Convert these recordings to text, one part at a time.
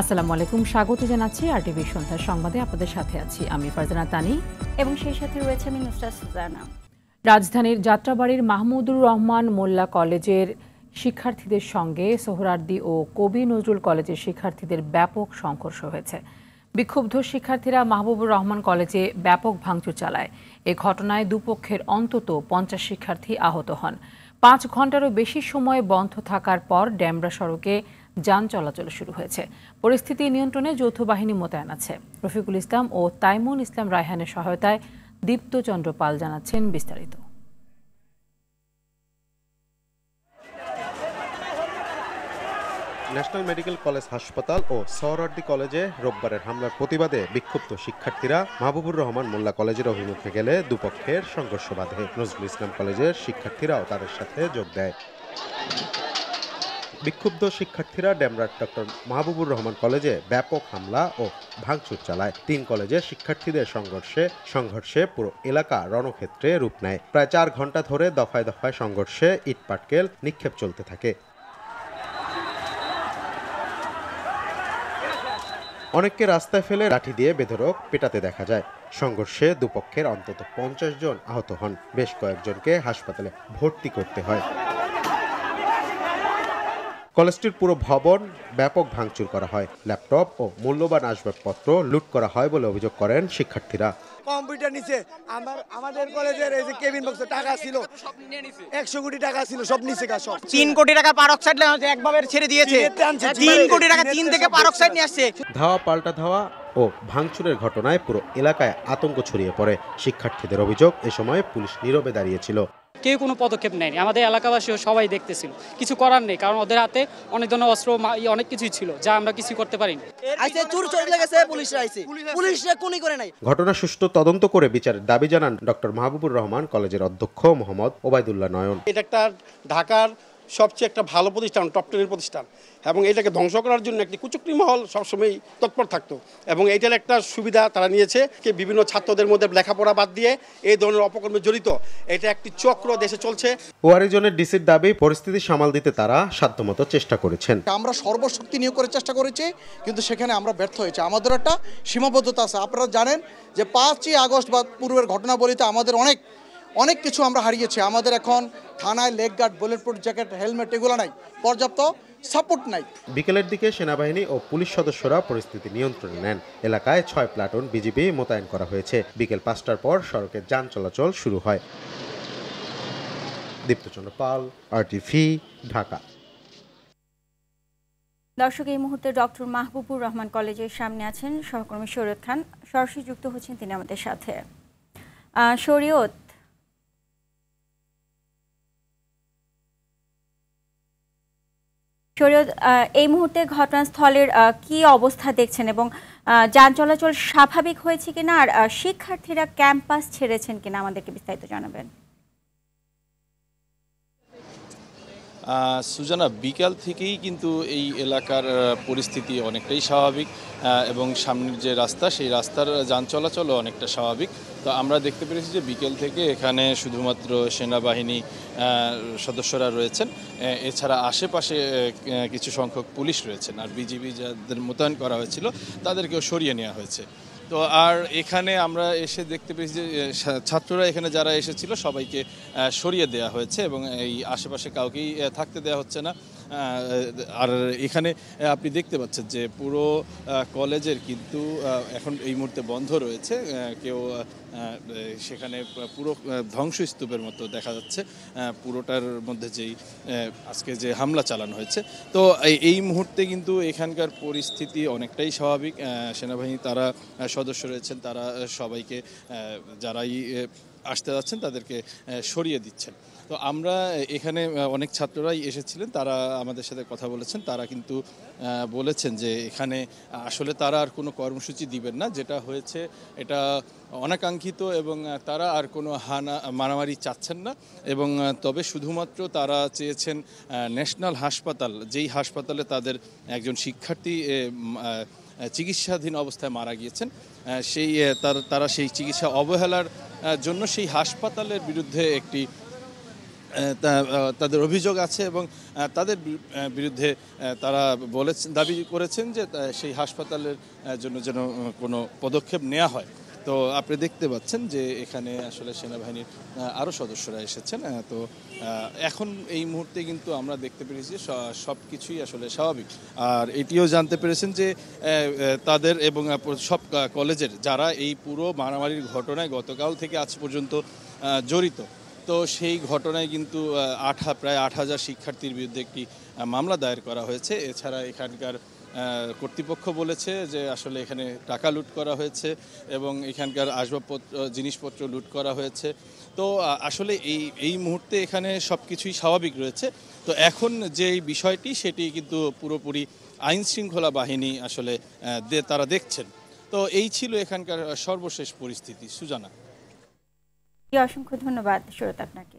আসসালামু আলাইকুম, স্বাগত জানাচ্ছি আরটিভি সন্ধ্যার সংবাদে। আপনাদের সাথে আছি আমি ফারজানা তানি এবং সেই সাথে রয়েছে আমি নুসরাত সুজানা। রাজধানীর যাত্রাবাড়ির মাহমুদুর রহমান মোল্লা কলেজের শিক্ষার্থীদের সঙ্গে সোহরাওয়ার্দী ও কবি নজরুল কলেজের শিক্ষার্থীদের ব্যাপক সংঘর্ষ হয়েছে। বিক্ষুব্ধ শিক্ষার্থীরা মাহবুবুর রহমান কলেজে ব্যাপক ভাঙচুর চালায়। এ ঘটনায় দুপক্ষের অন্তত 50 শিক্ষার্থী আহত হন। 5 ঘন্টারও বেশি সময় বন্ধ থাকার পর ডেমরা সড়কে যান চলাচল শুরু হয়েছে। পরিস্থিতি নিয়ন্ত্রণে যৌথ বাহিনী মোতায়েন আছে। রফিকুল ইসলাম ও তাইমুল ইসলাম রায়হানের সহায়তায় দীপ্ত চন্দ্র পাল জানাচ্ছেন বিস্তারিত। ন্যাশনাল মেডিকেল কলেজ হাসপাতাল ও সোহরাওয়ার্দী কলেজে রোববারের হামলার প্রতিবাদে বিক্ষুব্ধ শিক্ষার্থীরা মাহবুবুর রহমান মোল্লা কলেজের অভিমুখে গেলে দুপক্ষের সংঘর্ষ বাধে। নজরুল ইসলাম কলেজের শিক্ষার্থীরাও তাদের সাথে যোগ দেয়। বিক্ষুব্ধ শিক্ষার্থীরা ডেমরার ডক্টর মাহবুবুর রহমান কলেজে ব্যাপক হামলা ও ভাঙচুর চালায়। 3 কলেজের শিক্ষার্থীদের সংঘর্ষে পুরো এলাকা রণক্ষেত্রে রূপ নেয়। প্রায় 4 ঘন্টা ধরে দফায় দফায় সংঘর্ষে ইটপাটকেল নিক্ষেপ চলতে থাকে। অনেককে রাস্তায় ফেলে লাঠি দিয়ে বেধড়ক পেটাতে দেখা যায়। সংঘর্ষে দুপক্ষের অন্তত 50 জন আহত হন। বেশ কয়েকজনকে হাসপাতালে ভর্তি করতে হয়। কলেজটির পুরো ভবন ব্যাপক ভাঙচুর করা হয়। ল্যাপটপ ও মূল্যবান আসবাবপত্র লুট করা হয় বলে অভিযোগ করেন শিক্ষার্থীরা। কম্পিউটার নিচে আমাদের কলেজের এই যে কেবিন বক্সে টাকা ছিল 100 কোটি টাকা ছিল, সব নিচে সব 3 কোটি টাকা পারক্সাইড একভাবে ছেড়ে দিয়েছে। 3 কোটি টাকা চীন থেকে পারক্সাইড নিয়ে আসছে। ধাওয়া পাল্টা ধাওয়া ও ভাঙচুরের ঘটনায় পুরো এলাকায় আতঙ্ক ছড়িয়ে পড়ে। শিক্ষার্থীদের অভিযোগ, এ সময় পুলিশ নীরবে দাঁড়িয়েছিল। কেউ কোনো পদক্ষেপ নেয়নি। আমাদের এলাকাবাসীও সবাই দেখতেছিল, কিছু করার নেই, কারণ ওদের হাতে অনেক ধরনের অস্ত্র অনেক কিছুই ছিল যা আমরা কিছু করতে পারিনি। ঘটনা সুষ্ঠু তদন্ত করে বিচারের দাবি জানান ডক্টর মাহবুবুর রহমান কলেজের অধ্যক্ষ মোহাম্মদ ওবায়দুল্লাহ নয়ন। এটা একটা ঢাকার সবচেয়ে একটা ভালো প্রতিষ্ঠান, টপ 10 প্রতিষ্ঠান, এবং এটাকে ধ্বংস করার জন্য একটি কুচক্রী মহল সবসময় তৎপর থাকতো, এবং এইটার একটা সুবিধা তারা নিয়েছে। বিভিন্ন ছাত্রদের মধ্যে লেখাপড়া বাদ দিয়ে এই ধরনের অপকর্মে জড়িত এটা একটি চক্র দেশে চলছে। ওয়ারি জোনের ডিসির দাবি, পরিস্থিতি সামাল দিতে তারা সাধ্যমতো চেষ্টা করেছেন। আমরা সর্বশক্তি নিয়োগ করে চেষ্টা করেছি, কিন্তু সেখানে আমরা ব্যর্থ হয়েছি। আমাদের একটা সীমাবদ্ধতা আছে। আপনারা জানেন যে 5ই আগস্ট বা পূর্বের ঘটনাবলিতে আমাদের অনেক কিছু আমরা হারিয়েছি। আমাদের এখন থানায় leg guard, bulletproof jacket, helmet এগুলো নাই, পর্যাপ্ত সাপোর্ট নাই। বিকেলের দিকে সেনাবাহিনী ও পুলিশ সদস্যরা পরিস্থিতি নিয়ন্ত্রণে নেন। এলাকায় 6 প্লাটুন বিজিবি মোতায়েন করা হয়েছে। বিকেল 5টার পর সড়কে যান চলাচল শুরু হয়। দীপ্তচন্দ্র পাল, আরটিভি, ঢাকা। দর্শক, এই মুহূর্তে ডক্টর মাহবুবুর রহমান কলেজের সামনে আছেন সহকর্মী শরীয়ত খান, সরাসরি যুক্ত হচ্ছেন তিনি আমাদের সাথে। শরীয়ত, এই মুহূর্তে ঘটনাস্থলের কি অবস্থা দেখছেন এবং যান চলাচল স্বাভাবিক হয়েছে কিনা, আর শিক্ষার্থীরা ক্যাম্পাস ছেড়েছেন কিনা আমাদেরকে বিস্তারিত জানাবেন। সুজানা, বিকাল থেকেই কিন্তু এই এলাকার পরিস্থিতি অনেকটাই স্বাভাবিক, এবং সামনের যে রাস্তা, সেই রাস্তার যান চলাচলও অনেকটা স্বাভাবিক। তো আমরা দেখতে পেরেছি যে বিকেল থেকে এখানে শুধুমাত্র সেনাবাহিনী সদস্যরা রয়েছেন, এছাড়া আশেপাশে কিছু সংখ্যক পুলিশ রয়েছেন, আর বিজিবি যাদের মোতায়েন করা হয়েছিল তাদেরকেও সরিয়ে নেওয়া হয়েছে। তো আর এখানে আমরা এসে দেখতে পেয়েছি যে ছাত্ররা এখানে যারা এসেছিল সবাইকে সরিয়ে দেওয়া হয়েছে, এবং এই আশেপাশে কাউকেই থাকতে দেওয়া হচ্ছে না। আর এখানে আপনি দেখতে পাচ্ছেন যে পুরো কলেজের কিন্তু এখন এই মুহূর্তে বন্ধ রয়েছে। কেউ সেখানে পুরো ধ্বংসস্তূপের মতো দেখা যাচ্ছে পুরোটার মধ্যে যেই আজকে যে হামলা চালানো হয়েছে। তো এই মুহূর্তে কিন্তু এখানকার পরিস্থিতি অনেকটাই স্বাভাবিক। সেনাবাহিনী তারা সদস্য রয়েছেন, তারা সবাইকে যারাই আসতে যাচ্ছেন তাদেরকে সরিয়ে দিচ্ছেন। তো আমরা এখানে অনেক ছাত্ররাই এসেছিলেন, তারা আমাদের সাথে কথা বলেছেন। তারা কিন্তু বলেছেন যে এখানে আসলে তারা আর কোনো কর্মসূচি দিবেন না, যেটা হয়েছে এটা অনাকাঙ্ক্ষিত, এবং তারা আর কোনো মারামারি চাচ্ছেন না, এবং তবে শুধুমাত্র তারা চেয়েছেন ন্যাশনাল হাসপাতাল, যেই হাসপাতালে তাদের একজন শিক্ষার্থী চিকিৎসাধীন অবস্থায় মারা গিয়েছেন, তারা সেই চিকিৎসা অবহেলার জন্য সেই হাসপাতালের বিরুদ্ধে একটি তাদের অভিযোগ আছে এবং তাদের বিরুদ্ধে তারা দাবি করেছেন যে সেই হাসপাতালের জন্য যেন কোনো পদক্ষেপ নেওয়া হয়। তো আপনি দেখতে পাচ্ছেন যে এখানে আসলে সেনাবাহিনীর আরও সদস্যরা এসেছেন। তো এখন এই মুহূর্তে কিন্তু আমরা দেখতে পেরেছি সব কিছুই আসলে স্বাভাবিক। আর এটিও জানতে পেরেছেন যে তাদের এবং সব কলেজের যারা এই পুরো মারামারির ঘটনায় গতকাল থেকে আজ পর্যন্ত জড়িত, তো সেই ঘটনায় কিন্তু প্রায় ৮,০০০ শিক্ষার্থীর বিরুদ্ধে একটি মামলা দায়ের করা হয়েছে। এছাড়া এখানকার কর্তৃপক্ষ বলেছে যে আসলে এখানে টাকা লুট করা হয়েছে এবং এখানকার আসবাবপত্র জিনিসপত্র লুট করা হয়েছে। তো আসলে এই মুহূর্তে এখানে সব কিছুই স্বাভাবিক রয়েছে। তো এখন যে বিষয়টি সেটি কিন্তু পুরোপুরি আইন শৃঙ্খলা বাহিনী আসলে তারা দেখছেন। তো এই ছিল এখানকার সর্বশেষ পরিস্থিতি। সুজানা, অসংখ্য ধন্যবাদ সুরত আপনাকে।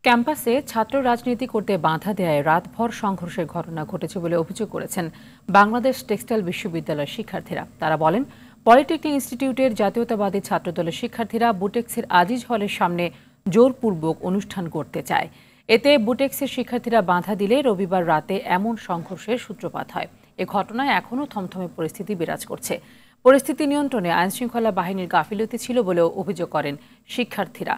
ক্যাম্পাসে ছাত্র রাজনীতি করতে বাধা দেয় রাতভর সংঘর্ষের ঘটনা ঘটেছে বলে অভিযোগ করেছেন বাংলাদেশ টেক্সটাইল বিশ্ববিদ্যালয়ের শিক্ষার্থীরা। তারা বলেন, পলিটেকনিক ইনস্টিটিউটের জাতীয়তাবাদী ছাত্রদলের শিক্ষার্থীরা বুটেক্সের আজিজ হলের সামনে জোরপূর্বক অনুষ্ঠান করতে চায়। এতে বুটেক্সের শিক্ষার্থীরা বাধা দিলে রবিবার রাতে এমন সংঘর্ষের সূত্রপাত হয়। এ ঘটনায় এখনও থমথমে পরিস্থিতি বিরাজ করছে। পরিস্থিতি নিয়ন্ত্রণে আইনশৃঙ্খলা বাহিনীর গাফিলতি ছিল বলেও অভিযোগ করেন শিক্ষার্থীরা।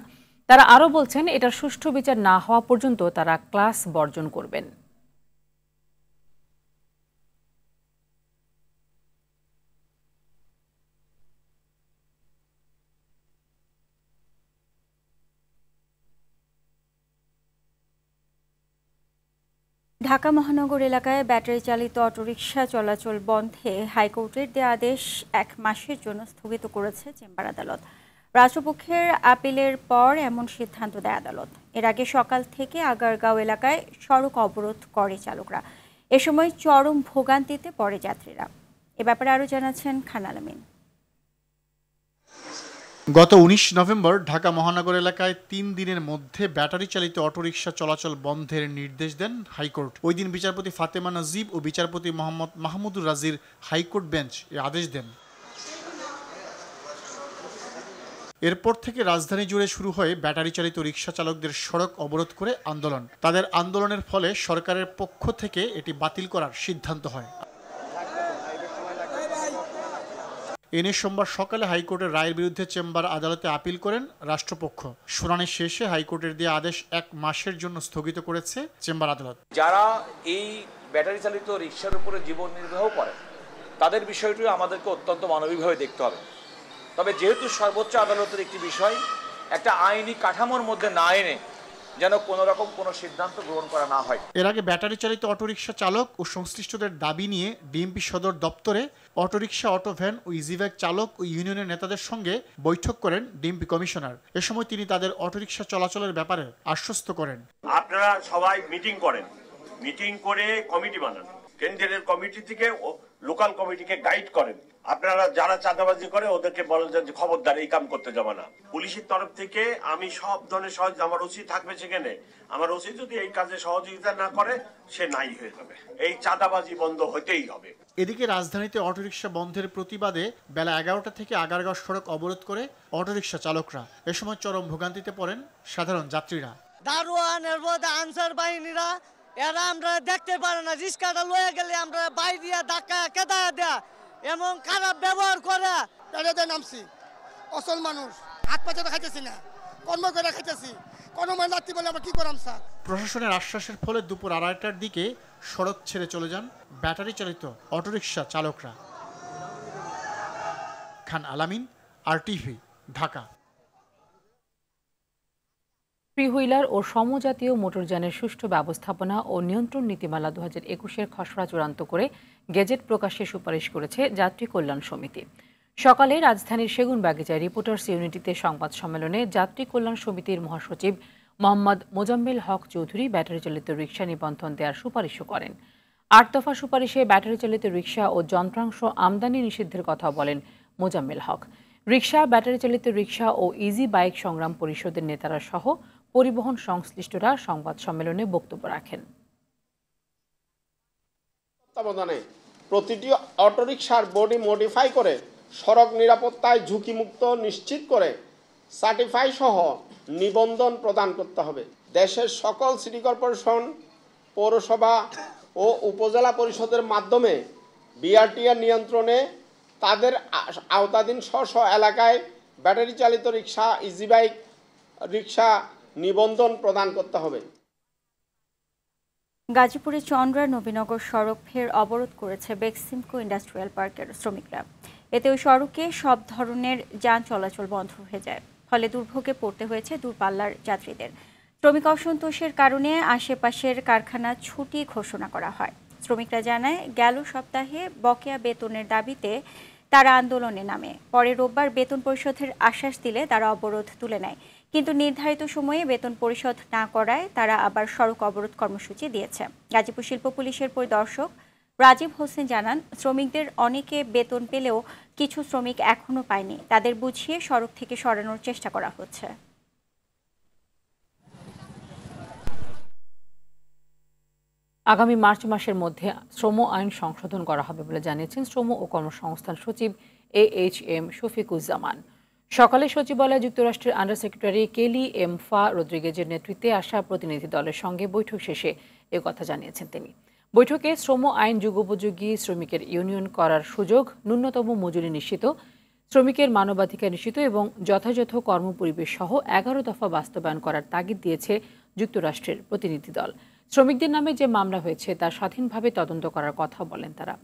তারা আরও বলছেন, এটার সুষ্ঠু বিচার না হওয়া পর্যন্ত তারা ক্লাস বর্জন করবেন। ঢাকা মহানগর এলাকায় ব্যাটারি চালিত অটোরিকশা চলাচল বন্ধে হাইকোর্টের দেয়া আদেশ 1 মাসের জন্য স্থগিত করেছে চেম্বার আদালত। রাষ্ট্রপক্ষের আপিলের পর এমন সিদ্ধান্ত দেয় আদালত। এর আগে সকাল থেকে আগারগাঁও এলাকায় সড়ক অবরোধ করে চালকরা। এ সময় চরম ভোগান্তিতে পড়ে যাত্রীরা। এ ব্যাপারে আরও জানাচ্ছেন খান আলমিন। গত 19 নভেম্বর ঢাকা মহানগর এলাকায় 3 দিনের মধ্যে ব্যাটারি চালিত অটোরিকশা চলাচল বন্ধের নির্দেশ দেন হাইকোর্ট। ওই দিন বিচারপতি ফাতেমা নাজিব ও বিচারপতি মোহাম্মদ মাহমুদুর রাজির হাইকোর্ট বেঞ্চ এ আদেশ দেন। এরপর থেকে রাজধানী জুড়ে শুরু হয়ে ব্যাটারি চালিত রিকশা চালকদের সড়ক অবরোধ করে আন্দোলন। তাদের আন্দোলনের ফলে সরকারের পক্ষ থেকে এটি বাতিল করার সিদ্ধান্ত হয়। এনে সোমবার সকালে হাইকোর্টের রায়ের বিরুদ্ধে চেম্বার আদালতে আপিল করেন রাষ্ট্রপক্ষ। শুনানি শেষে হাইকোর্টের দেয়া আদেশ 1 মাসের জন্য স্থগিত করেছে চেম্বার আদালত। যারা এই ব্যাটারি চালিত রিকশার উপরে জীবন নির্বাহ করে তাদের বিষয়টিও আমাদেরকে অত্যন্ত মানবিকভাবে দেখতে হবে। তবে যেহেতু সর্বোচ্চ আদালতের একটি বিষয়, একটা আইনি কাঠামোর মধ্যে না এনে যেন কোনো রকম কোনো সিদ্ধান্ত গ্রহণ করা না হয়। এর আগে ব্যাটারি চালিত অটোরিকশা চালক ও সংশ্লিষ্টদের দাবি নিয়ে ডিএমপি সদর দপ্তরে অটোরিকশা, অটোভ্যান ও ইজিভ্যাক চালক ও ইউনিয়নের নেতাদের সঙ্গে বৈঠক করেন ডিএমপি কমিশনার। এ সময় তিনি তাদের অটোরিকশা চলাচলের ব্যাপারে আশ্বস্ত করেন। আপনারা সবাই মিটিং করেন, মিটিং করে কমিটি বানান, কেন্দ্রের কমিটি থেকে লোকাল কমিটিকে গাইড করেন। আপনারা যারা চাঁদাবাজি করে ওদেরকে বলেন যে খবরদার এই কাম করতে যাবে না। পুলিশের তরফ থেকে আমি সব ধরনের সহযোগিতা, আমার ওসি থাকবে সেখানে, আমার ওসি যদি এই কাজে সহযোগিতা না করে সে নাই হয়ে যাবে। এই চাঁদাবাজি বন্ধ হতেই হবে। এদিকে রাজধানীতে অটোরিকশা বন্ধের প্রতিবাদে বেলা 11টা থেকে আগারগাঁও সড়ক অবরোধ করে অটোরিকশা চালকরা। এ সময় চরম ভোগান্তিতে পড়েন সাধারণ যাত্রীরা। দারোয়ানের মধ্যে আনসার বাহিনীরা এরা আমরা দেখতে পারে না, রিস্কাটা লয়ে গেলে আমরা বাইরে দিয়ে ধাক্কা কেদা দেয়া এমন খারাপ ব্যবহার করে। টাড়াতে নামছি, অসল মানুষ, হাত পাচাতে খাইতেছি না, কর্ম করে খাইতেছি, কোনো মানে যাত্রী বলে আমরা কি করাম স্যার। প্রশাসনের আশ্বাসের ফলে দুপুর 2:30টার দিকে সড়ক ছেড়ে চলে যান ব্যাটারি চালিত অটোরিকশা চালকরা। খান আলামিন, RTV, ঢাকা। থ্রি হুইলার ও সমজাতীয় মোটরযানের সুষ্ঠু ব্যবস্থাপনা ও নিয়ন্ত্রণ নীতিমালা 2021-এর খসড়া চূড়ান্ত করে গেজেট প্রকাশের সুপারিশ করেছে যাত্রী কল্যাণ সমিতি। সকালে রাজধানীর সেগুনবাগিচায় রিপোর্টার্স ইউনিটিতে সংবাদ সম্মেলনে যাত্রী কল্যাণ সমিতির মহাসচিব মোহাম্মদ মোজাম্মেল হক চৌধুরী ব্যাটারি চালিত রিকশা নিবন্ধন দেওয়ার সুপারিশও করেন। 8 দফা সুপারিশে ব্যাটারি চালিত রিকশা ও যন্ত্রাংশ আমদানি নিষিদ্ধের কথা বলেন মোজাম্মেল হক। রিকশা, ব্যাটারি চালিত রিকশা ও ইজি বাইক সংগ্রাম পরিষদের নেতারা সহ পরিবহন সংশ্লিষ্টরা সংবাদ সম্মেলনে বক্তব্য রাখেন। তত্ত্বাবধানে প্রতিটি অটোরিকশার বডি মডিফাই করে সড়ক নিরাপত্তায় ঝুঁকিমুক্ত নিশ্চিত করে সার্টিফাই সহ নিবন্ধন প্রদান করতে হবে। দেশের সকল সিটি কর্পোরেশন, পৌরসভা ও উপজেলা পরিষদের মাধ্যমে বিআরটিএর নিয়ন্ত্রণে তাদের আওতাধীন স্ব এলাকায় ব্যাটারি চালিত রিক্সা, ইজি বাইক রিক্সা নিবন্ধন প্রদান করতে হবে। গাজীপুরে চন্দ্রা নবীনগর সড়ক ফের অবরোধ করেছে বেক্সিমকো ইন্ডাস্ট্রিয়াল পার্কের শ্রমিকরা। এতে ওই সড়কে সব ধরনের যান চলাচল বন্ধ হয়ে যায়, ফলে দুর্ভোগে পড়তে হয়েছে দূরপাল্লার যাত্রীদের। শ্রমিক অসন্তোষের কারণে আশেপাশের কারখানা ছুটি ঘোষণা করা হয়। শ্রমিকরা জানায়, গেল সপ্তাহে বকেয়া বেতনের দাবিতে তারা আন্দোলনে নামে। পরে রোববার বেতন পরিশোধের আশ্বাস দিলে তারা অবরোধ তুলে নেয়, কিন্তু নির্ধারিত সময়ে বেতন পরিশোধ না করায় তারা আবার সড়ক অবরোধ কর্মসূচি দিয়েছে। গাজীপুর শিল্প পুলিশের পরিদর্শক রাজীব হোসেন জানান, শ্রমিকদের অনেকে বেতন পেলেও কিছু শ্রমিক এখনো পায়নি। তাদের বুঝিয়ে সড়ক থেকে সরানোর চেষ্টা করা হচ্ছে। আগামী মার্চ মাসের মধ্যে শ্রম আইন সংশোধন করা হবে বলে জানিয়েছেন শ্রম ও কর্মসংস্থান সচিব AHM শফিকুজ্জামান। সকালে সচিবালয়ে যুক্তরাষ্ট্রের আন্ডার সেক্রেটারি কেলি এমফা রদ্রিগেজের নেতৃত্বে আসা প্রতিনিধি দলের সঙ্গে বৈঠক শেষে কথা জানিয়েছেন তিনি। বৈঠকে শ্রম আইন যুগোপযোগী, শ্রমিকের ইউনিয়ন করার সুযোগ, ন্যূনতম মজুরি নিশ্চিত, শ্রমিকের মানবাধিকার নিশ্চিত এবং যথাযথ কর্মপরিবেশ সহ 11 দফা বাস্তবায়ন করার তাগিদ দিয়েছে যুক্তরাষ্ট্রের প্রতিনিধি দল। শ্রমিকদের নামে যে মামলা হয়েছে তা স্বাধীনভাবে তদন্ত করার কথা বলেন তারা।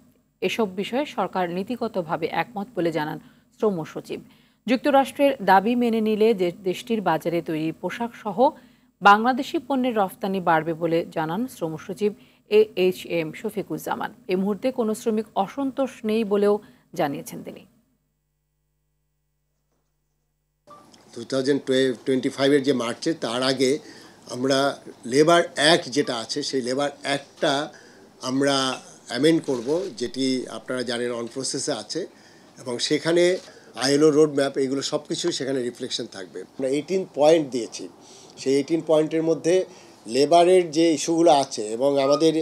এসব বিষয়ে সরকার নীতিগতভাবে একমত বলে জানান শ্রম সচিব। যুক্তরাষ্ট্রের দাবি মেনে নিলে দেশটির বাজারে তৈরি পোশাক সহ বাংলাদেশি পণ্যের রফতানি বাড়বে বলে জানান শ্রম সচিব AHM শফিকুজ্জামান। এই মুহূর্তে কোনো শ্রমিক অসন্তোষ নেই বলেও জানিয়েছেন তিনি। 2025 এর যে মার্চে, তার আগে আমরা লেবার অ্যাক্ট যেটা আছে সেই লেবার অ্যাক্টটা আমরা অ্যামেন্ড করব, যেটি আপনারা জানেন অন প্রসেসে আছে, এবং সেখানে ILO রোড ম্যাপ এগুলো সব কিছুই সেখানে রিফ্লেকশন থাকবে। আমরা 18 পয়েন্ট দিয়েছি, সেই 18 পয়েন্টের মধ্যে লেবারের যে ইস্যুগুলো আছে এবং আমাদের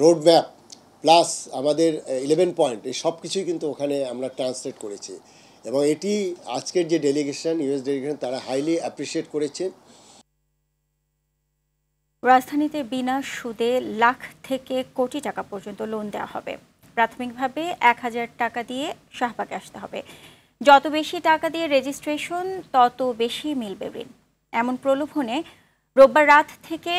রোড ম্যাপ প্লাস আমাদের 11 পয়েন্ট, এই সব কিছুই কিন্তু ওখানে আমরা ট্রান্সলেট করেছি, এবং এটি আজকের যে ডেলিগেশন, US ডেলিগেশন, তারা হাইলি অ্যাপ্রিসিয়েট করেছে। রাজধানীতে বিনা সুদে লাখ থেকে কোটি টাকা পর্যন্ত লোন দেওয়া হবে। প্রাথমিকভাবে 1000 টাকা দিয়ে শাহবাগে আসতে হবে। যত বেশি টাকা দিয়ে রেজিস্ট্রেশন, তত বেশি মিলবে ঋণ। এমন প্রলোভনে রোববার রাত থেকে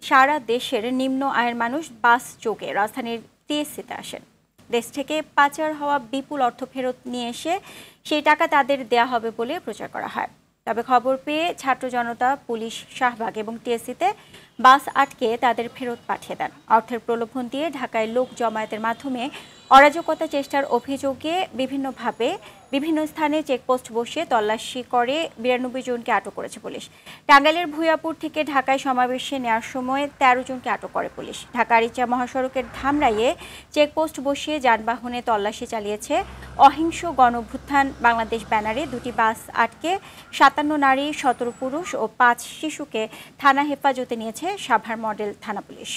সারা দেশের নিম্ন আয়ের মানুষ বাস যোগে রাজধানীর TSCতে আসেন। দেশ থেকে পাচার হওয়া বিপুল অর্থ ফেরত নিয়ে এসে সেই টাকা তাদের দেয়া হবে বলে প্রচার করা হয়। তবে খবর পেয়ে ছাত্র জনতা, পুলিশ শাহবাগ এবং TSCতে বাস আটকে তাদের ফেরত পাঠিয়ে দেন। অর্থের প্রলোভন দিয়ে ঢাকায় লোক জমায়েতের মাধ্যমে অরাজকতা চেষ্টার অভিযোগে বিভিন্ন স্থানে চেকপোস্ট বসিয়ে তল্লাশি করে 92 জনকে আটক করেছে পুলিশ। টাঙ্গাইলের ভূয়াপুর থেকে ঢাকায় সমাবেশে নেওয়ার সময় 13 জনকে আটক করে পুলিশ। ঢাকা আরিচা মহাসড়কের ধামরাইয়ে চেকপোস্ট বসিয়ে যানবাহনে তল্লাশি চালিয়েছে। অহিংস গণঅভ্যুত্থান বাংলাদেশ ব্যানারে 2টি বাস আটকে 57 নারী, 17 পুরুষ ও 5 শিশুকে থানা হেফাজতে নিয়েছে সাভার মডেল থানা পুলিশ।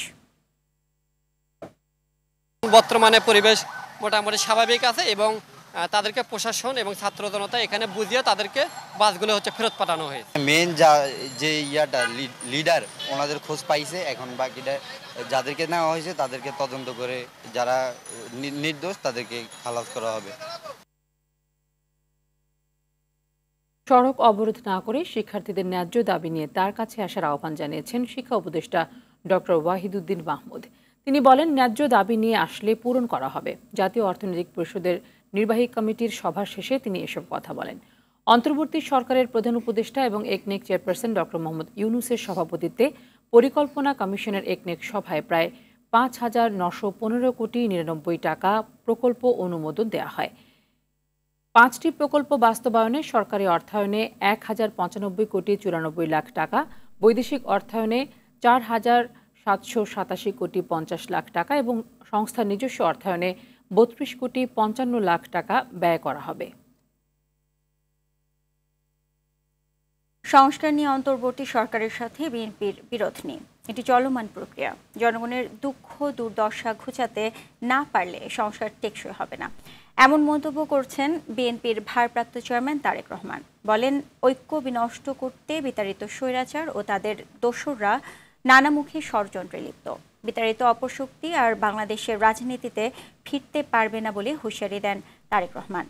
বর্তমানে পরিবেশ মোটামুটি স্বাভাবিক আছে এবং তাদেরকে প্রশাসন এবং ছাত্র জনতা এখানে বুঝিয়ে তাদেরকে বাসগুলো ফেরত পাঠানো হয়েছে। মেন যে লিডার ওনাদের খোঁজ পাইছে, এখন বাকিটা যাদেরকে নেওয়া হয়েছে তাদেরকে তদন্ত করে যারা নির্দোষ তাদেরকে খালাস করা হবে। সড়ক অবরোধ না করে শিক্ষার্থীদের ন্যায্য দাবি নিয়ে তার কাছে আসার আহ্বান জানিয়েছেন শিক্ষা উপদেষ্টা ডক্টর ওয়াহিদুদ্দিন মাহমুদ। তিনি বলেন, ন্যায্য দাবি নিয়ে আসলে পূরণ করা হবে। জাতীয় অর্থনৈতিক পরিষদের নির্বাহী কমিটির সভা শেষে তিনি এসব কথা বলেন। অন্তর্বর্তী সরকারের প্রধান উপদেষ্টা এবং একনেক চেয়ারপারসন ডক্টর মোহাম্মদ ইউনূসের সভাপতিত্বে পরিকল্পনা কমিশনের একনেক সভায় প্রায় 5,915 কোটি 99 টাকা প্রকল্প অনুমোদন দেওয়া হয়। 5টি প্রকল্প বাস্তবায়নে সরকারি অর্থায়নে 1095 কোটি 94 লাখ টাকা, বৈদেশিক অর্থায়নে 4,787 কোটি 50 লাখ টাকা এবং সংস্থার নিজস্ব অর্থায়নে 32 কোটি 55 লাখ টাকা ব্যয় করা হবে। সংস্কার নিয়ে অন্তর্বর্তী সরকারের সাথে বিএনপির বিরোধ নেই, এটি চলমান প্রক্রিয়া। জনগণের দুঃখ দুর্দশা ঘুচাতে না পারলে সংস্কার টেকসই হবে না। এমন মন্তব্য করছেন বিএনপির ভারপ্রাপ্ত চেয়ারম্যান তারেক রহমান। বলেন, ঐক্য বিনষ্ট করতে বিতাড়িত স্বৈরাচার ও তাদের দোসররা নানামুখী ষড়যন্ত্রে লিপ্ত। বিতাড়িত অপশক্তি আর বাংলাদেশের রাজনীতিতে ফিরতে পারবে না বলে হুঁশিয়ারি দেন তারেক রহমান।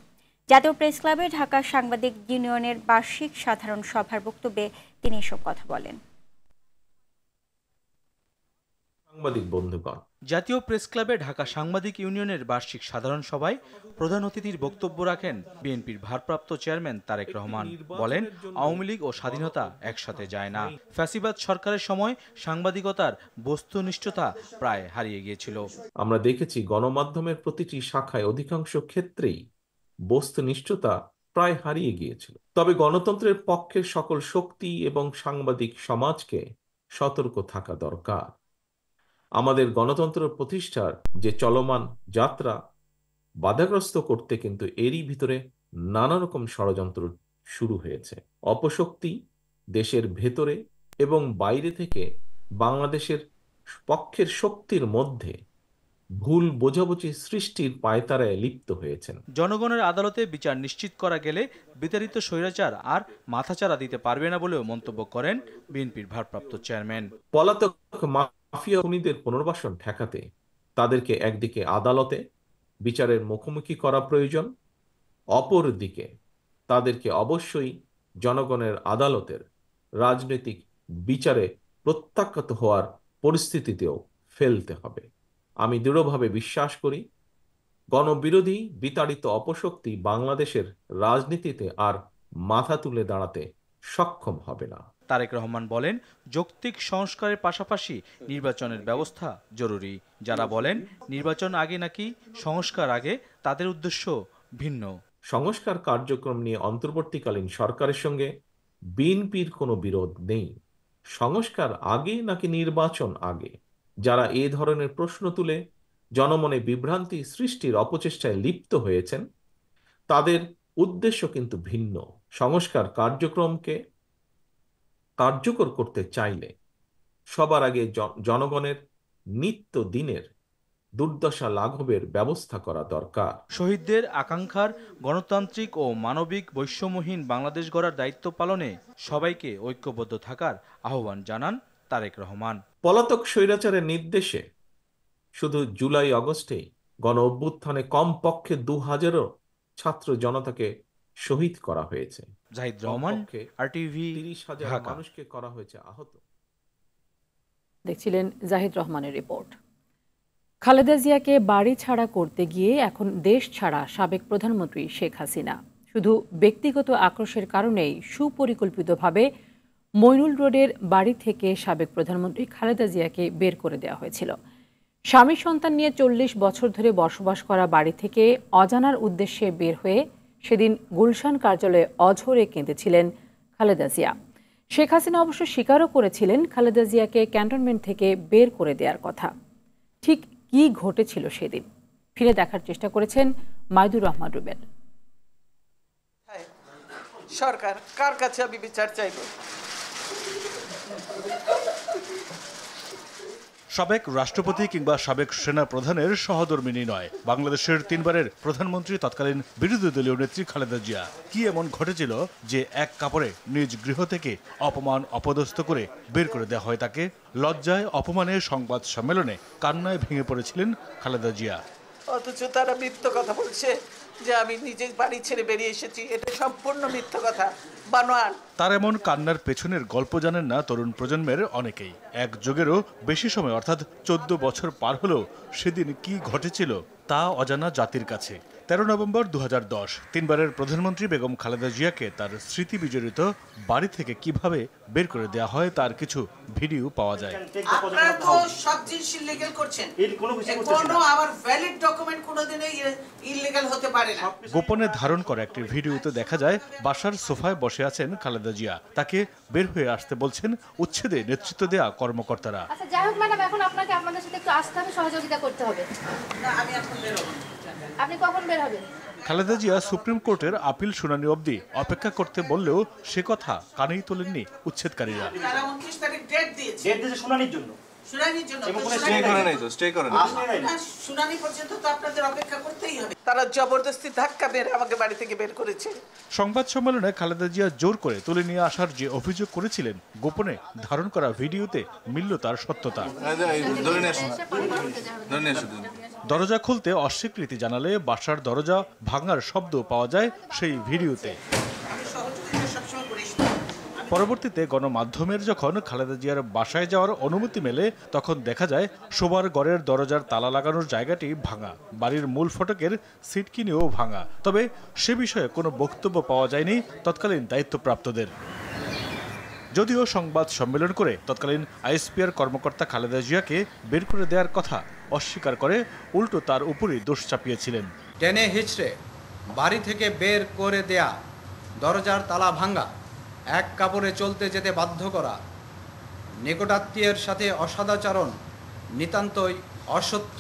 জাতীয় প্রেস ক্লাবে ঢাকা সাংবাদিক ইউনিয়নের বার্ষিক সাধারণ সভার বক্তব্যে তিনি এসব কথা বলেন। সাংবাদিক বন্ধুগণ, জাতীয় প্রেস ক্লাবে ঢাকা সাংবাদিক ইউনিয়নের বার্ষিক সাধারণ সভায় প্রধান অতিথির বক্তব্য রাখেন বিএনপির ভারপ্রাপ্ত চেয়ারম্যান তারেক রহমান। বলেন, আওয়ামী লীগ ও স্বাধীনতা একসাথে যায় না। ফ্যাসিবাদ সরকারের সময় সাংবাদিকতার বস্তুনিষ্ঠতা প্রায় হারিয়ে গিয়েছিল। আমরা দেখেছি গণমাধ্যমের প্রতিটি শাখায় অধিকাংশ ক্ষেত্রেই বস্তুনিষ্ঠতা প্রায় হারিয়ে গিয়েছিল। তবে গণতন্ত্রের পক্ষের সকল শক্তি এবং সাংবাদিক সমাজকে সতর্ক থাকা দরকার। আমাদের গণতন্ত্র প্রতিষ্ঠার যে চলমান যাত্রা বাধাগ্রস্ত করতে কিন্তু এরই ভিতরে নানা রকম ষড়যন্ত্র শুরু হয়েছে। অপশক্তি দেশের ভেতরে এবং বাইরে থেকে বাংলাদেশের পক্ষের শক্তির মধ্যে ভুল বোঝাবুঝি সৃষ্টির পায়তারায় লিপ্ত হয়েছেন। জনগণের আদালতে বিচার নিশ্চিত করা গেলে বিতাড়িত স্বৈরাচার আর মাথাচাড়া দিতে পারবে না বলেও মন্তব্য করেন বিএনপির ভারপ্রাপ্ত চেয়ারম্যান। পলাতক মাফিয়া খুনিদের পুনর্বাসন ঠেকাতে তাদেরকে একদিকে আদালতে বিচারের মুখোমুখি করা প্রয়োজন, অপরদিকে তাদেরকে অবশ্যই জনগণের আদালতের রাজনৈতিক বিচারে প্রত্যাখ্যাত হওয়ার পরিস্থিতিতেও ফেলতে হবে। আমি দৃঢ়ভাবে বিশ্বাস করি গণবিরোধী বিতাড়িত অপশক্তি বাংলাদেশের রাজনীতিতে আর মাথা তুলে দাঁড়াতে সক্ষম হবে না। তারেক রহমান বলেন, যৌক্তিক সংস্কারের পাশাপাশি নির্বাচনের ব্যবস্থা জরুরি। যারা বলেন নির্বাচন আগে নাকি সংস্কার আগে, তাদের উদ্দেশ্য ভিন্ন। সংস্কার কার্যক্রম নিয়ে অন্তর্বর্তীকালীন সরকারের সঙ্গে বিএনপির কোনো বিরোধ নেই। সংস্কার আগে নাকি নির্বাচন আগে, যারা এ ধরনের প্রশ্ন তুলে জনমনে বিভ্রান্তি সৃষ্টির অপচেষ্টায় লিপ্ত হয়েছেন, তাদের উদ্দেশ্য কিন্তু ভিন্ন। সংস্কার কার্যক্রমকে কার্যকর করতে চাইলে সবার আগে জনগণের নিত্য দিনের দুর্দশা লাঘবের ব্যবস্থা করা দরকার। শহীদদের আকাঙ্ক্ষার গণতান্ত্রিক ও মানবিক বৈষম্যহীন বাংলাদেশ গড়ার দায়িত্ব পালনে সবাইকে ঐক্যবদ্ধ থাকার আহ্বান জানান তারেক রহমান। পলাতক স্বৈরাচারের নির্দেশে শুধু জুলাই আগস্টে গণ অভ্যুত্থানে কমপক্ষে 2000 ছাত্র জনতাকে শহীদ করা হয়েছে। জাহিদ রহমান, RTV, 30,000 মানুষকে করা হয়েছে আহত। দেখছিলেন জাহিদ রহমানের রিপোর্ট। খালেদা জিয়াকে বাড়ি ছাড়া করতে গিয়ে এখন দেশ ছাড়া সাবেক প্রধানমন্ত্রী শেখ হাসিনা। শুধু ব্যক্তিগত আক্রোশের কারণেই সুপরিকল্পিতভাবে মইনুল রোডের বাড়ি থেকে সাবেক প্রধানমন্ত্রী খালেদা জিয়াকে বের করে দেওয়া হয়েছিল। স্বামী সন্তান নিয়ে 40 বছর ধরে বসবাস করা বাড়ি থেকে অজানার উদ্দেশ্যে বের হয়ে সেদিন গুলশান কার্যালয়ে অঝরে কেঁদেছিলেন খালেদা জিয়া। শেখ হাসিনা অবশ্য স্বীকারও করেছিলেন খালেদা জিয়াকে ক্যান্টনমেন্ট থেকে বের করে দেওয়ার কথা। ঠিক কি ঘটেছিল সেদিন ফিরে দেখার চেষ্টা করেছেন মাইদুর রহমান রুবেল। সরকার কার কাছে আমি বিচার চাইব? সাবেক রাষ্ট্রপতি কিংবা সাবেক সেনা প্রধানের সহধর্মিনী নয়, বাংলাদেশের 3 বারের প্রধানমন্ত্রী তৎকালীন বিরোধী দলীয় নেত্রী খালেদা জিয়া। কি এমন ঘটেছিল যে এক কাপড়ে নিজ গৃহ থেকে অপমান অপদস্থ করে বের করে দেওয়া হয় তাকে? লজ্জায় অপমানে সংবাদ সম্মেলনে কান্নায় ভেঙে পড়েছিলেন খালেদা জিয়া। অথচ তারা মিথ্যা কথা বলছে যে আমি নিজের বাড়ি ছেড়ে বেরিয়ে এসেছি। এটা সম্পূর্ণ মিথ্যা কথা, বানোয়াট। তার এমন কান্নার পেছনের গল্প জানেন না তরুণ প্রজন্মের অনেকেই। এক যুগেরও বেশি সময় অর্থাৎ 14 বছর পার হলেও সেদিন কি ঘটেছিল তা অজানা জাতির কাছে। 13 নভেম্বর 2010 3 বারের প্রধানমন্ত্রী বেগম খালেদা জিয়াকে তার স্মৃতি বিজড়িত বাড়ি থেকে কিভাবে বের করে দেওয়া হয় তার কিছু ভিডিও পাওয়া যায়। আপনারা তো সব জিনিস ইলিগাল করছেন, কোনো আমার ভ্যালিড ডকুমেন্ট কোনোদিনই ইলিগাল হতে পারে না। গোপনে ধারণ করা একটি ভিডিওতে দেখা যায় বাসার সোফায় বসে আছেন খালেদা জিয়া। তাকে বের হয়ে আসতে বলছেন উচ্ছেদে নেতৃত্ব দেয়া কর্মকর্তারা। আচ্ছা যাই হোক ম্যাডাম, এখন আপনাকে আপনাদের সাথে একটু আসতে হবে, সহযোগিতা করতে হবে। না আমি এখন বের হব। আপনি কখন বের হবেন? খালেদা জিয়া সুপ্রিম কোর্টের আপিল শুনানি অবধি অপেক্ষা করতে বললেও সে কথা কানেই তোলেননি উচ্ছেদকারীরা। তারা 29 তারিখ ডেট দিয়েছে শুনানির জন্য। শুনানির জন্য শুনানি পর্যন্ত তো আপনাদের অপেক্ষা করতেই হবে। তারা জবরদস্তি ধাক্কা মেরে আমাকে বাড়ি থেকে বের করেছে। সংবাদ সম্মেলনে খালেদা জিয়া জোর করে তুলে নিয়ে আসার যে অভিযোগ করেছিলেন, গোপনে ধারণ করা ভিডিওতে মিলল তার সত্যতা। দরজা খুলতে অস্বীকৃতি জানালে বাসার দরজা ভাঙার শব্দ পাওয়া যায় সেই ভিডিওতে। পরবর্তীতে গণমাধ্যমের যখন খালেদা জিয়ার বাসায় যাওয়ার অনুমতি মেলে, তখন দেখা যায় শোবার ঘরের দরজার তালা লাগানোর জায়গাটি ভাঙা, বাড়ির মূল ফটকের সিটকিনিও ভাঙা। তবে সে বিষয়ে কোনো বক্তব্য পাওয়া যায়নি তৎকালীন দায়িত্বপ্রাপ্তদের। যদিও সংবাদ সম্মেলন করে তৎকালীন আইএসপিআর কর্মকর্তা খালেদা জিয়াকে বের করে দেওয়ার কথা অস্বীকার করে উল্টো তার উপরই দোষ চাপিয়েছিলেন। টেনে হিচড়ে বাড়ি থেকে বের করে দেয়া, দরজার তালা ভাঙা, এক কাপড়ে চলতে যেতে বাধ্য করা, নিকটাত্মীয়ের সাথে অসদাচরণ নিতান্তই অসত্য,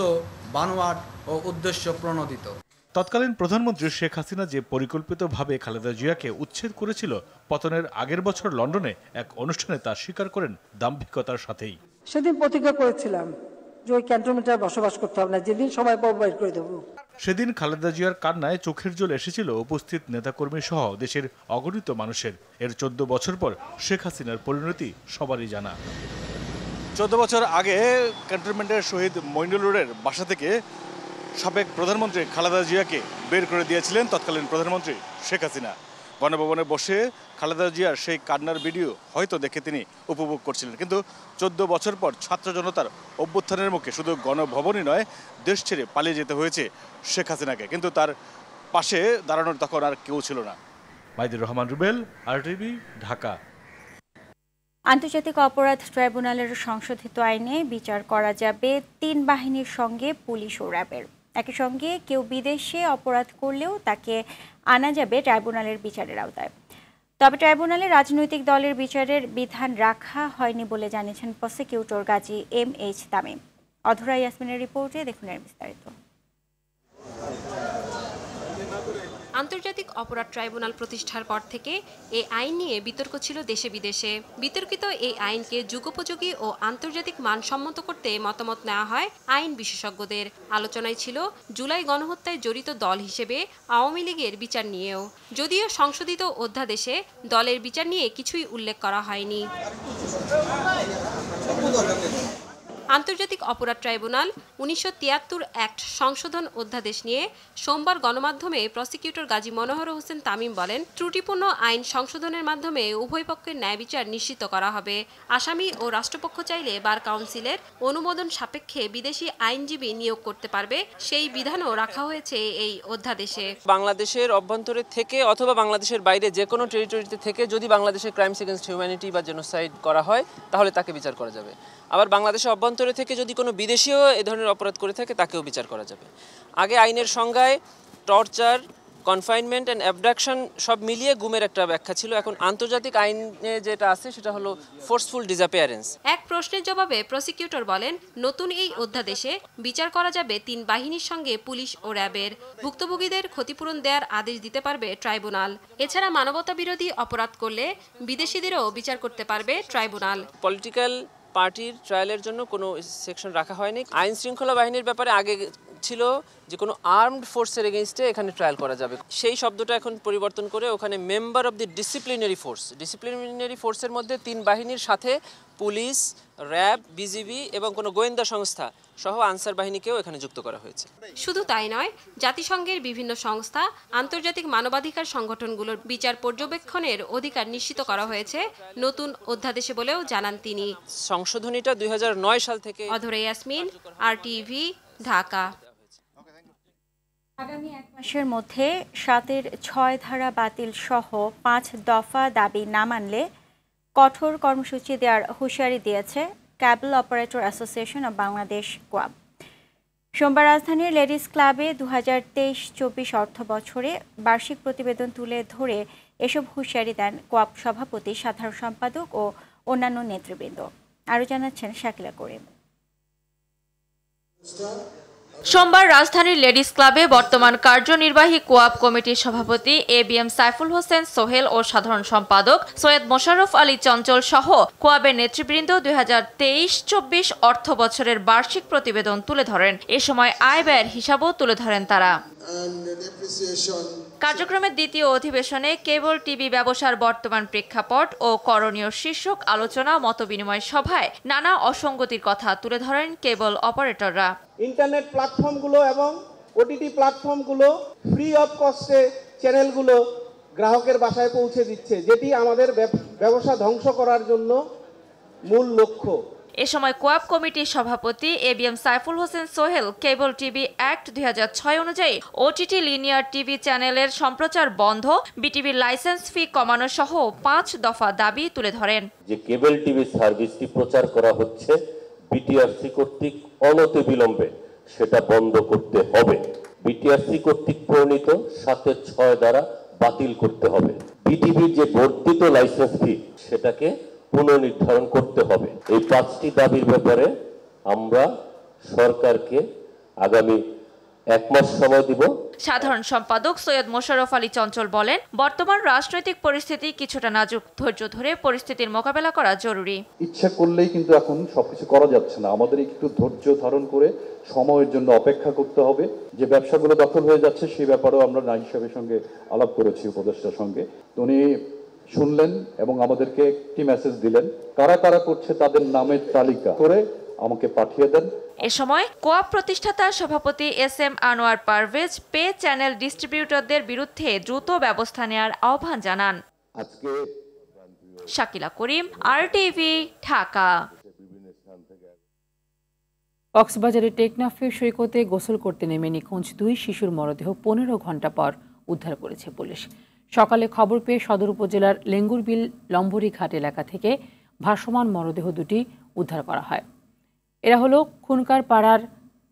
বানোয়াট ও উদ্দেশ্য প্রণোদিত। তৎকালীন প্রধানমন্ত্রী শেখ হাসিনা যে পরিকল্পিতভাবে খালেদা জিয়াকে উচ্ছেদ করেছিল, পতনের আগের বছর লন্ডনে এক অনুষ্ঠানে তা স্বীকার করেন দাম্ভিকতার সাথেই। সেদিন প্রতিজ্ঞা করেছিলাম যে ওই ক্যান্টনমেন্টে বসবাস করতে হবে না, যেদিন সময় পাবো বের করে দেবো। সেদিন খালেদা জিয়ার কান্নায় চোখের জল এসেছিল উপস্থিত নেতাকর্মী সহ দেশের অগণিত মানুষের। এর 14 বছর পর শেখ হাসিনার পরিণতি সবারই জানা। 14 বছর আগে ক্যান্টনমেন্টের শহীদ মইনুল রোডের বাসা থেকে সাবেক প্রধানমন্ত্রী খালেদা জিয়াকে বের করে দিয়েছিলেন তৎকালীন প্রধানমন্ত্রী শেখ হাসিনা। গণভবনে বসে খালেদা জিয়ার সেই কান্নার ভিডিও হয়তো দেখে তিনি উপভোগ করছিলেন। কিন্তু 14 বছর পর ছাত্র জনতার অভ্যুত্থানের মুখে শুধু গণভবনই নয়, দেশ ছেড়ে পালিয়ে যেতে হয়েছে শেখ হাসিনাকে। কিন্তু তার পাশে দাঁড়ানোর তখন আর কেউ ছিল না। মাইদুর রহমান রুবেল, RTV, ঢাকা। আন্তর্জাতিক অপরাধ ট্রাইব্যুনালের সংশোধিত আইনে বিচার করা যাবে 3 বাহিনীর সঙ্গে পুলিশ ও র্যাবের। একই সঙ্গে কেউ বিদেশে অপরাধ করলেও তাকে আনা যাবে ট্রাইব্যুনালের বিচারের আওতায়। তবে ট্রাইব্যুনালে রাজনৈতিক দলের বিচারের বিধান রাখা হয়নি বলে জানিয়েছেন প্রসিকিউটর গাজী MH তামিম। অধরা ইয়াসমিনের রিপোর্টে দেখুন এর বিস্তারিত। আন্তর্জাতিক অপরাধ ট্রাইব্যুনাল প্রতিষ্ঠার পর থেকে এই আইন নিয়ে বিতর্ক ছিল দেশে বিদেশে। বিতর্কিত এই আইনকে যুগোপযোগী ও আন্তর্জাতিক মানসম্মত করতে মতামত নেওয়া হয় আইন বিশেষজ্ঞদের। আলোচনায় ছিল জুলাই গণহত্যায় জড়িত দল হিসেবে আওয়ামী লীগের বিচার নিয়েও, যদিও সংশোধিত অধ্যাদেশে দলের বিচার নিয়ে কিছুই উল্লেখ করা হয়নি। আন্তর্জাতিক অপরাধ ট্রাইব্যুনাল 1973 অ্যাক্ট সংশোধন অধ্যাদেশ নিয়ে সোমবার গণমাধ্যমে প্রসিকিউটর গাজী মনোহর হোসেন তামিম বলেন, ত্রুটিপূর্ণ আইন সংশোধনের মাধ্যমে উভয় পক্ষের ন্যায় বিচার নিশ্চিত করা হবে। আসামি ও রাষ্ট্রপক্ষ চাইলে বার কাউন্সিলের অনুমোদন সাপেক্ষে বিদেশি আইনজীবী নিয়োগ করতে পারবে, সেই বিধানও রাখা হয়েছে এই অধ্যাদেশে। বাংলাদেশের অভ্যন্তরে থেকে অথবা বাংলাদেশের বাইরে যে কোনো টেরিটরিতে থেকে যদি বাংলাদেশের ক্রাইমস এগেইনস্ট হিউম্যানিটি বা জেনোসাইড করা হয়, তাহলে তাকে বিচার করা যাবে। আবার বাংলাদেশের অভ্যন্তরে থেকে যদি কোনো বিদেশিও এ ধরনের অপরাধ করে থাকে, তাকেও বিচার করা যাবে। আগে আইনের সংজ্ঞায় টর্চার, কনফাইনমেন্ট অ্যান্ড অ্যাবডাকশন সব মিলিয়ে গুমের একটা ব্যাখ্যা ছিল। এখন আন্তর্জাতিক আইনে যেটা আছে সেটা হলো ফোর্সফুল ডিসঅ্যাপিয়ারেন্স। এক প্রশ্নের জবাবে প্রসিকিউটর বলেন, নতুন এই অধ্যাদেশে বিচার করা যাবে 3 বাহিনীর সঙ্গে পুলিশ ও র্যাবের। ভুক্তভোগীদের ক্ষতিপূরণ দেওয়ার আদেশ দিতে পারবে ট্রাইব্যুনাল। এছাড়া মানবতা বিরোধী অপরাধ করলে বিদেশিদেরও বিচার করতে পারবে ট্রাইব্যুনাল। পলিটিক্যাল পার্টির ট্রায়ালের জন্য কোনো সেকশন রাখা হয়নি। আইন শৃঙ্খলা বাহিনীর ব্যাপারে আগে ছিল যে কোনো আর্মড ফোর্সের এগেইনস্টে এখানে ট্রায়াল করা যাবে, সেই শব্দটা এখন পরিবর্তন করে ওখানে member of the disciplinary force, disciplinary ফোর্সের মধ্যে 3 বাহিনীর সাথে পুলিশ, র্যাব, বিজিবি এবং কোনো গোয়েন্দা সংস্থা সহ আনসার বাহিনীকেও এখানে যুক্ত করা হয়েছে। শুধু তাই নয়, জাতিসংঘের বিভিন্ন সংস্থা, আন্তর্জাতিক মানবাধিকার সংগঠনগুলোর বিচার পর্যবেক্ষণের অধিকার নিশ্চিত করা হয়েছে নতুন অধ্যাদেশে বলেও জানান তিনি। সংশোধনীটা 2009 সাল থেকে। অধরা ইয়াসমিন, RTV, ঢাকা। আগামী 1 মাসের মধ্যে 7-এর 6 ধারা বাতিল সহ 5 দফা দাবি না মানলে কঠোর কর্মসূচি দেওয়ার হুঁশিয়ারি দিয়েছে cable operator association of Bangladesh, COAB. সোমবার রাজধানীর লেডিস ক্লাবে 2023-24 অর্থ বছরে বার্ষিক প্রতিবেদন তুলে ধরে এসব হুঁশিয়ারি দেন কোয়াব সভাপতি, সাধারণ সম্পাদক ও অন্যান্য নেতৃবৃন্দ। আরও জানাচ্ছেন শাকিলা করিম। সোমবার রাজধানীর লেডিস ক্লাবে বর্তমান কার্যনির্বাহী কোয়াব কমিটির সভাপতি ABM সাইফুল হোসেন সোহেল ও সাধারণ সম্পাদক সৈয়দ মোশাররফ আলী চঞ্চল সহ কোয়াবের নেতৃবৃন্দ 2023-24 অর্থ বছরের বার্ষিক প্রতিবেদন তুলে ধরেন। এ সময় আয় ব্যয়ের হিসাবও তুলে ধরেন তারা। কার্যক্রমের দ্বিতীয় অধিবেশনে কেবল টিভি ব্যবসার বর্তমান প্রেক্ষাপট ও করণীয় শীর্ষক আলোচনা মতবিনিময় সভায় নানা অসঙ্গতির কথা তুলে ধরেন কেবল অপারেটররা। ইন্টারনেট প্ল্যাটফর্মগুলো এবং ওটিটি প্ল্যাটফর্মগুলো ফ্রি অফ কস্টে চ্যানেলগুলো গ্রাহকের বাসায় পৌঁছে দিচ্ছে, যেটি আমাদের ব্যবসা ধ্বংস করার জন্য মূল লক্ষ্য। এ সময় কোয়াব কমিটির সভাপতি ABM Saiful Hossain Sohel cable TV act 2006 অনুযায়ী ওটিটি লিনিয়ার টিভি চ্যানেলের সম্প্রচার বন্ধ, বিটিভির লাইসেন্স ফি কমানো সহ 5 দফা দাবি তুলে ধরেন। যে কেবল টিভি সার্ভিসটি প্রচার করা হচ্ছে বিটিআরসি কর্তৃক অনতিবিলম্বে সেটা বন্ধ করতে হবে। বিটিআরসি কর্তৃক প্রণীত 7-6 দ্বারা বাতিল করতে হবে। বিটিভির যে বর্ধিত লাইসেন্স ফি সেটাকে পুনর্নির্ধারণ করতে হবে। এই 5টি দাবির ব্যাপারে আমরা সরকারকে আগামী 1 মাস সময় দিব। সাধারণ সম্পাদক সৈয়দ মোশাররফ আলী চঞ্চল বলেন, বর্তমান রাজনৈতিক পরিস্থিতি কিছুটা নাজুক, ধৈর্য ধরে পরিস্থিতির মোকাবেলা করা জরুরি। ইচ্ছা করলেই কিন্তু এখন সবকিছু করা যাচ্ছে না, আমাদের একটু ধৈর্য ধারণ করে সময়ের জন্য অপেক্ষা করতে হবে। যে ব্যবসাগুলো দখল হয়ে যাচ্ছে সেই ব্যাপারেও আমরা নাইব সাহেবের সঙ্গে আলাপ করেছি, উপদেষ্টার সঙ্গে। উনি শুনলেন এবং আমাদেরকে একটি মেসেজ দিলেন, কারা কারা করছে তাদের নামের তালিকা করে আমাকে পাঠিয়ে দেন। এ সময় কোয়াব প্রতিষ্ঠাতা সভাপতি SM Anwar Parvez pay channel ডিস্ট্রিবিউটরদের বিরুদ্ধে দ্রুত ব্যবস্থা নেওয়ার আহ্বান জানান। শাকিলা করিম, RTV, ঢাকা। কক্সবাজারের টেকনাফের সৈকতে গোসল করতে নেমে নিখোঁজ 2 শিশুর মরদেহ 15 ঘণ্টা পর উদ্ধার করেছে পুলিশ। সকালে খবর পেয়ে সদর উপজেলার লেঙ্গুরবিল লম্বরীঘাট এলাকা থেকে ভাসমান মরদেহ দুটি উদ্ধার করা হয়। এরা হলো খুনকার পাড়ার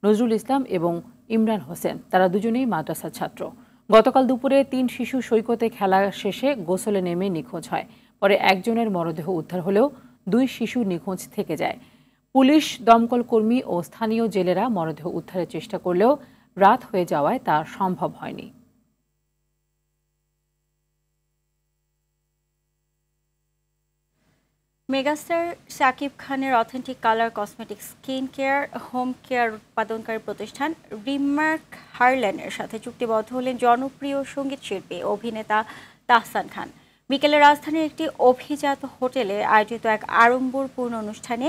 নজরুল ইসলাম এবং ইমরান হোসেন। তারা দুজনেই মাদ্রাসার ছাত্র। গতকাল দুপুরে 3 শিশু সৈকতে খেলা শেষে গোসলে নেমে নিখোঁজ হয়। পরে একজনের মরদেহ উদ্ধার হলেও 2 শিশু নিখোঁজ থেকে যায়। পুলিশ, দমকল কর্মী ও স্থানীয় জেলেরা মরদেহ উদ্ধারের চেষ্টা করলেও রাত হয়ে যাওয়ায় তা সম্ভব হয়নি। মেগাস্টার শাকিব খানের authentic colour cosmetics skin care home care উৎপাদনকারী প্রতিষ্ঠান রিমার্ক হারল্যান্ডের সাথে চুক্তিবদ্ধ হলেন জনপ্রিয় সঙ্গীত শিল্পী অভিনেতা তাহসান খান। বিকেলে রাজধানীর একটি অভিজাত হোটেলে আয়োজিত এক আড়ম্বরপূর্ণ অনুষ্ঠানে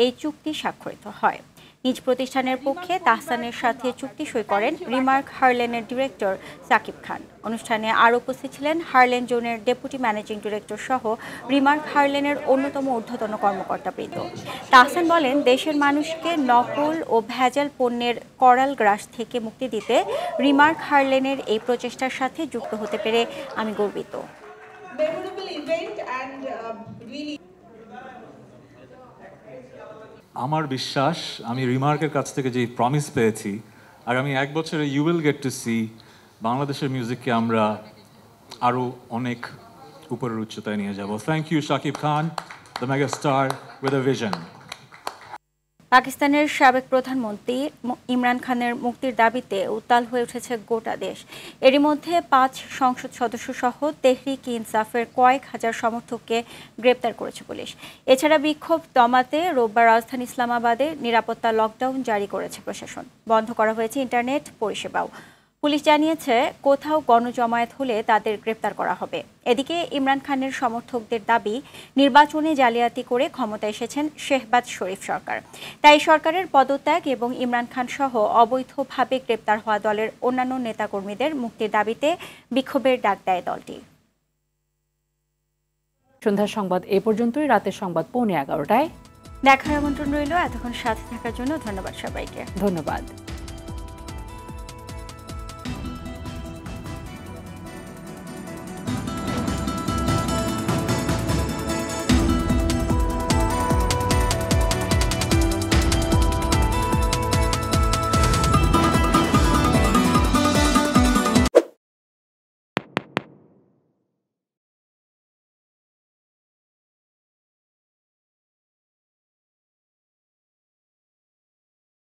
এই চুক্তি স্বাক্ষরিত হয়। নিজ প্রতিষ্ঠানের পক্ষে তাহসানের সাথে চুক্তি সই করেন রিমার্ক হারল্যান্ডের ডিরেক্টর শাকিব খান। অনুষ্ঠানে আরও উপস্থিত ছিলেন হারল্যান্ড জোনের ডেপুটি ম্যানেজিং ডিরেক্টর সহ রিমার্ক হারল্যান্ডের অন্যতম ঊর্ধ্বতন কর্মকর্তাবৃন্দ। তাহসান বলেন, দেশের মানুষকে নকল ও ভেজাল পণ্যের করাল গ্রাস থেকে মুক্তি দিতে রিমার্ক হারল্যান্ডের এই প্রচেষ্টার সাথে যুক্ত হতে পেরে আমি গর্বিত। আমার বিশ্বাস, আমি রিমার্কের কাছ থেকে যে প্রমিস পেয়েছি, আগামী 1 বছরে you will get to see বাংলাদেশের মিউজিককে আমরা আরও অনেক উপরের উচ্চতায় নিয়ে যাব। Thank you Shakib Khan, the mega star with a vision. পাকিস্তানের সাবেক প্রধানমন্ত্রী ইমরান খানের মুক্তির দাবিতে উত্তাল হয়ে উঠেছে গোটা দেশ। এরই মধ্যে 5 সংসদ সদস্য সহ তেহরিক ইনসাফের কয়েক হাজার সমর্থককে গ্রেপ্তার করেছে পুলিশ। এছাড়া বিক্ষোভ দমাতে রোববার রাজধানী ইসলামাবাদে নিরাপত্তা লকডাউন জারি করেছে প্রশাসন। বন্ধ করা হয়েছে ইন্টারনেট পরিষেবাও। পুলিশ জানিয়েছে, কোথাও গণজমায়েত হলে তাদের গ্রেপ্তার করা হবে। এদিকে ইমরান খানের সমর্থকদের দাবি, নির্বাচনে জালিয়াতি করে ক্ষমতায় এসেছেন শেহবাজ শরীফ সরকার। তাই সরকারের পদত্যাগ এবং ইমরান খান সহ অবৈধভাবে গ্রেপ্তার হওয়া দলের অন্যান্য নেতাকর্মীদের মুক্তির দাবিতে বিক্ষোভের ডাক দেয় দলটি। সন্ধ্যার সংবাদ এ পর্যন্তই। রাতের সংবাদ 11:15টায় দেখার আমন্ত্রণ রইল। এতক্ষণ সাথে থাকার জন্য ধন্যবাদ সবাইকে। ধন্যবাদ।